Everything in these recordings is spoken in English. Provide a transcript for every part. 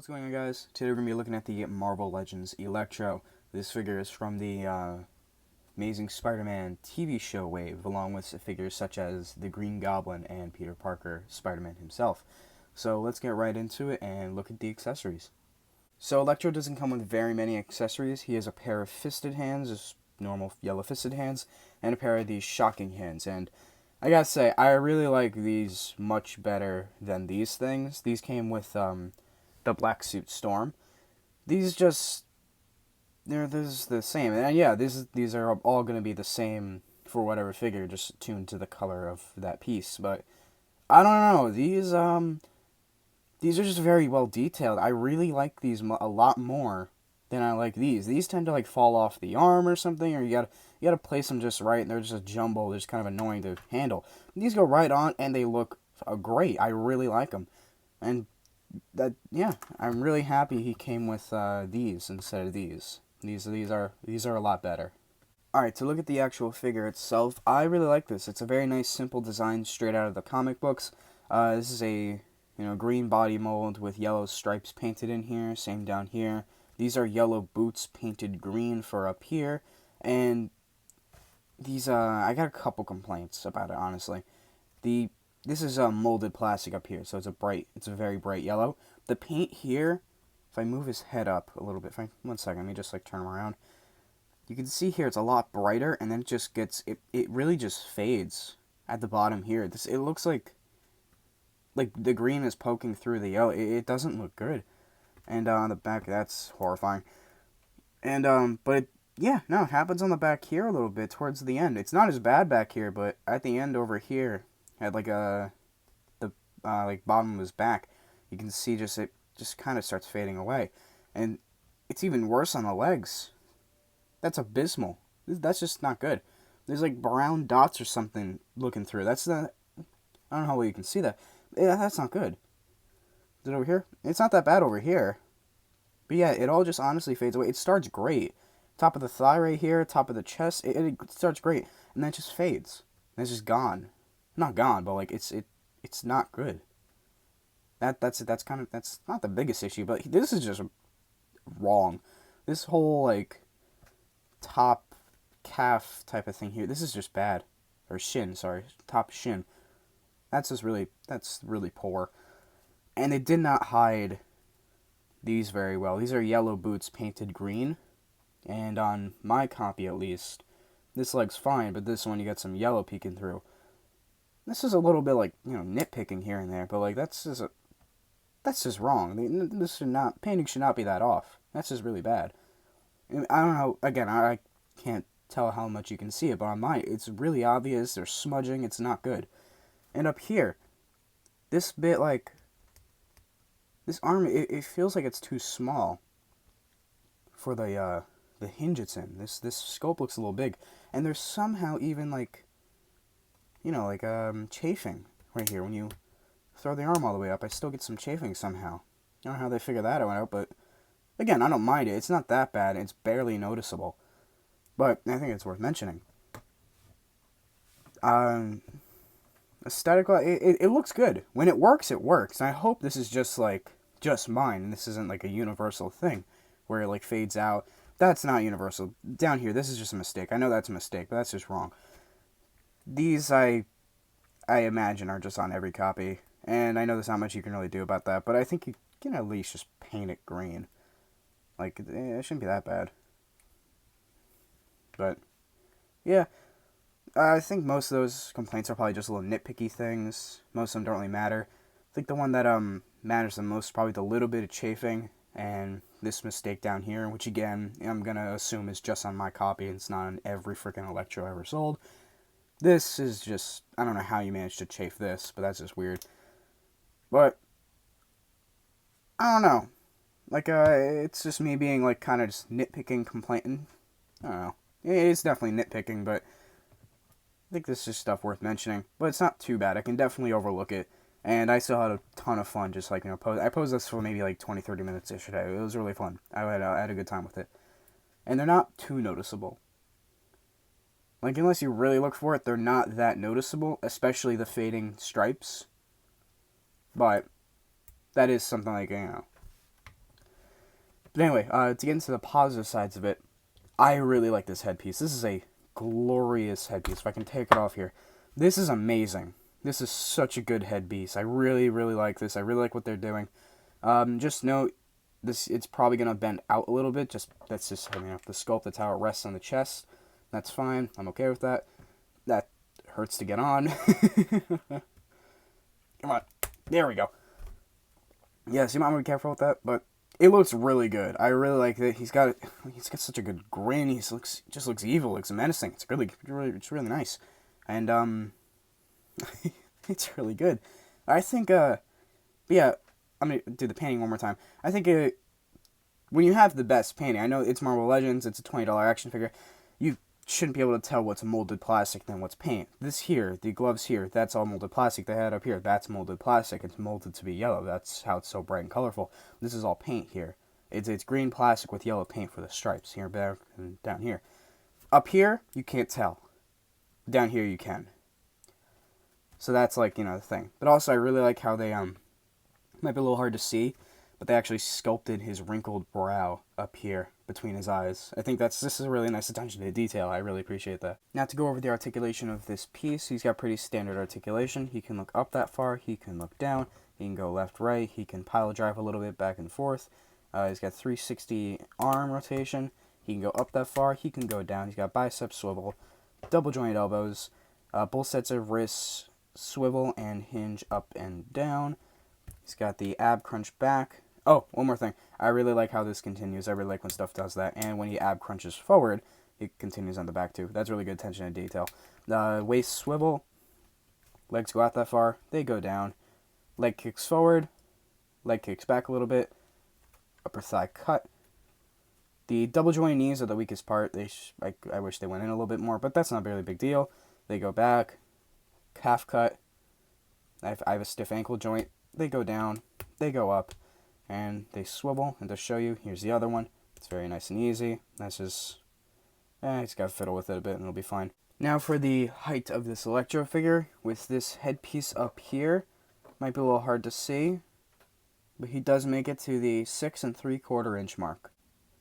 What's going on, guys? Today we're going to be looking at the Marvel Legends Electro. This figure is from the Amazing Spider-Man TV show wave, along with figures such as the Green Goblin and Peter Parker, Spider-Man himself. So let's get right into it and look at the accessories. So Electro doesn't come with very many accessories. He has a pair of fisted hands, just normal yellow fisted hands, and a pair of these shocking hands. And I gotta say, I really like these much better than these things. These came with the Black Suit Storm. These just this is the same, and yeah, these are all going to be the same for whatever figure, just tuned to the color of that piece. But I don't know, these are just very well detailed. I really like these a lot more than I like these. These tend to like fall off the arm or something, or you gotta place them just right, and they're just a jumble. They're just kind of annoying to handle. These go right on, and they look great. I really like them, and yeah, I'm really happy he came with these instead of these. These are a lot better. Alright, to look at the actual figure itself, I really like this. It's a very nice, simple design straight out of the comic books. This is a green body mold with yellow stripes painted in here, same down here. These are yellow boots painted green for up here, and these I got a couple complaints about it, honestly. This is molded plastic up here, so it's a very bright yellow. The paint here, if I move his head up a little bit, one second, let me just like turn him around. You can see here it's a lot brighter, and then it just gets, it really just fades at the bottom here. It looks like the green is poking through the yellow. It doesn't look good. And on the back, that's horrifying. And yeah, no, it happens on the back here a little bit towards the end. It's not as bad back here, but at the end over here, at like the bottom of his back, you can see it just kind of starts fading away, and it's even worse on the legs. That's abysmal. That's just not good. There's like brown dots or something looking through. That's not. I don't know how well you can see that. Yeah, that's not good. Is it over here? It's not that bad over here, but yeah, it all just honestly fades away. It starts great, top of the thigh right here, top of the chest. It starts great, and then it just fades. And it's just gone. Not gone, but like it's not good. That's not the biggest issue, but this is just wrong. This whole like top calf type of thing here, this is just bad. Or shin, sorry, top shin. That's really poor. And it did not hide these very well. These are yellow boots painted green, and on my copy at least, this leg's fine, but this one you got some yellow peeking through. This is a little bit like, nitpicking here and there, but like that's just wrong. Painting should not be that off. That's just really bad. I don't know, again, I can't tell how much you can see it, but on mine, it's really obvious. There's smudging. It's not good. And up here, this bit, like, this arm, it feels like it's too small for the hinge it's in. This scope looks a little big. And there's somehow even, like, chafing right here. When you throw the arm all the way up, I still get some chafing somehow. I don't know how they figure that out, but again, I don't mind it. It's not that bad. It's barely noticeable. But I think it's worth mentioning. Aesthetically, it looks good. When it works, it works. And I hope this is just mine, and this isn't like a universal thing where it like fades out. That's not universal. Down here, this is just a mistake. I know that's a mistake, but that's just wrong. These, I imagine, are just on every copy. And I know there's not much you can really do about that, but I think you can at least just paint it green. Like, it shouldn't be that bad. But, yeah. I think most of those complaints are probably just little nitpicky things. Most of them don't really matter. I think the one that matters the most is probably the little bit of chafing and this mistake down here, which again, I'm going to assume is just on my copy. It's not on every freaking Electro ever sold. This is just, I don't know how you managed to chafe this, but that's just weird. But, I don't know. Like, it's just me being, like, kind of just nitpicking, complaining. I don't know. It's definitely nitpicking, but I think this is just stuff worth mentioning. But it's not too bad. I can definitely overlook it. And I still had a ton of fun just, like, I posed this for maybe, like, 20-30 minutes yesterday. It was really fun. I had a good time with it. And they're not too noticeable. Like, unless you really look for it, they're not that noticeable, especially the fading stripes. But that is something like, But anyway, to get into the positive sides of it, I really like this headpiece. This is a glorious headpiece. If I can take it off here. This is amazing. This is such a good headpiece. I really, really like this. I really like what they're doing. Just note, it's probably going to bend out a little bit. That's just, the sculpt, that's how it rests on the chest. That's fine. I'm okay with that. That hurts to get on. Come on. There we go. Yes, you might want to be careful with that, but it looks really good. I really like that. He's got such a good grin. He just looks evil, looks menacing. It's really nice, and it's really good. I think yeah, I'm gonna do the painting one more time. I think when you have the best painting, I know it's Marvel Legends. It's a $20 action figure. You shouldn't be able to tell what's molded plastic than what's paint. This here, the gloves here, that's all molded plastic. They had up here, that's molded plastic. It's molded to be yellow. That's how it's so bright and colorful. This is all paint here. It's green plastic with yellow paint for the stripes here, back, and down here. Up here, you can't tell. Down here, you can. So that's like, the thing. But also, I really like how they, might be a little hard to see, but they actually sculpted his wrinkled brow up here between his eyes. I think this is a really nice attention to detail. I really appreciate that. Now to go over the articulation of this piece, he's got pretty standard articulation. He can look up that far, he can look down, he can go left, right, he can pile drive a little bit back and forth. He's got 360 arm rotation, he can go up that far, he can go down, he's got bicep swivel, double jointed elbows, both sets of wrists swivel and hinge up and down. He's got the ab crunch back. Oh, one more thing. I really like how this continues. I really like when stuff does that. And when he ab crunches forward, it continues on the back too. That's really good attention to detail. Waist swivel. Legs go out that far. They go down. Leg kicks forward. Leg kicks back a little bit. Upper thigh cut. The double jointed knees are the weakest part. I wish they went in a little bit more, but that's not really a big deal. They go back. Calf cut. I have a stiff ankle joint. They go down. They go up. And they swivel, and to show you, here's the other one. It's very nice and easy. That's just, just gotta fiddle with it a bit, and it'll be fine. Now for the height of this Electro figure, with this headpiece up here, might be a little hard to see, but he does make it to the 6 3/4 inch mark.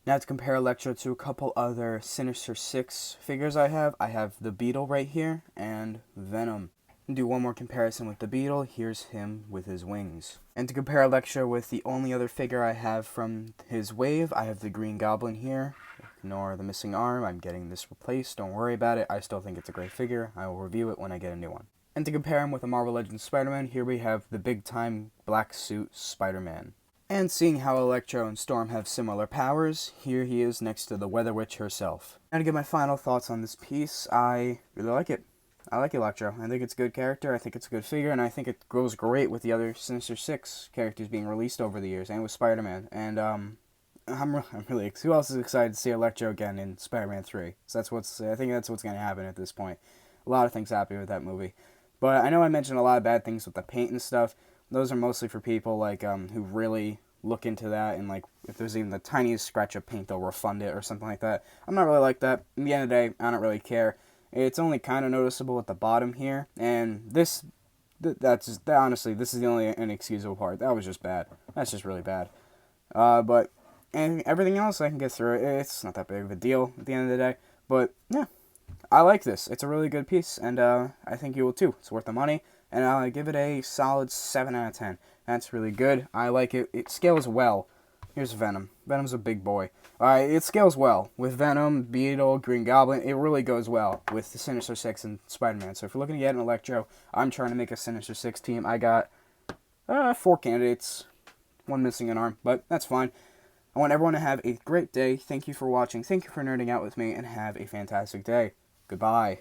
Now to compare Electro to a couple other Sinister Six figures I have the Beetle right here, and Venom. Do one more comparison with the Beetle. Here's him with his wings. And to compare Electro with the only other figure I have from his wave, I have the Green Goblin here. Ignore the missing arm. I'm getting this replaced. Don't worry about it. I still think it's a great figure. I will review it when I get a new one. And to compare him with a Marvel Legends Spider-Man, here we have the big-time black suit Spider-Man. And seeing how Electro and Storm have similar powers, here he is next to the Weather Witch herself. Now to get my final thoughts on this piece, I really like it. I like Electro. I think it's a good character, I think it's a good figure, and I think it goes great with the other Sinister Six characters being released over the years, and with Spider-Man. And I'm really, who else is excited to see Electro again in Spider-Man 3? So I think that's what's going to happen at this point. A lot of things happening with that movie. But I know I mentioned a lot of bad things with the paint and stuff. Those are mostly for people like who really look into that, and like if there's even the tiniest scratch of paint, they'll refund it or something like that. I'm not really like that. In the end of the day, I don't really care. It's only kind of noticeable at the bottom here, and honestly, this is the only inexcusable part. That was just bad. That's just really bad. But and everything else, I can get through it. It's not that big of a deal at the end of the day. But yeah, I like this. It's a really good piece, and I think you will too. It's worth the money, and I'll give it a solid 7 out of 10. That's really good. I like it. It scales well. Here's Venom. Venom's a big boy. It scales well. With Venom, Beetle, Green Goblin, it really goes well with the Sinister Six and Spider-Man. So if you're looking to get an Electro, I'm trying to make a Sinister Six team. I got 4 candidates. 1 missing an arm, but that's fine. I want everyone to have a great day. Thank you for watching. Thank you for nerding out with me, and have a fantastic day. Goodbye.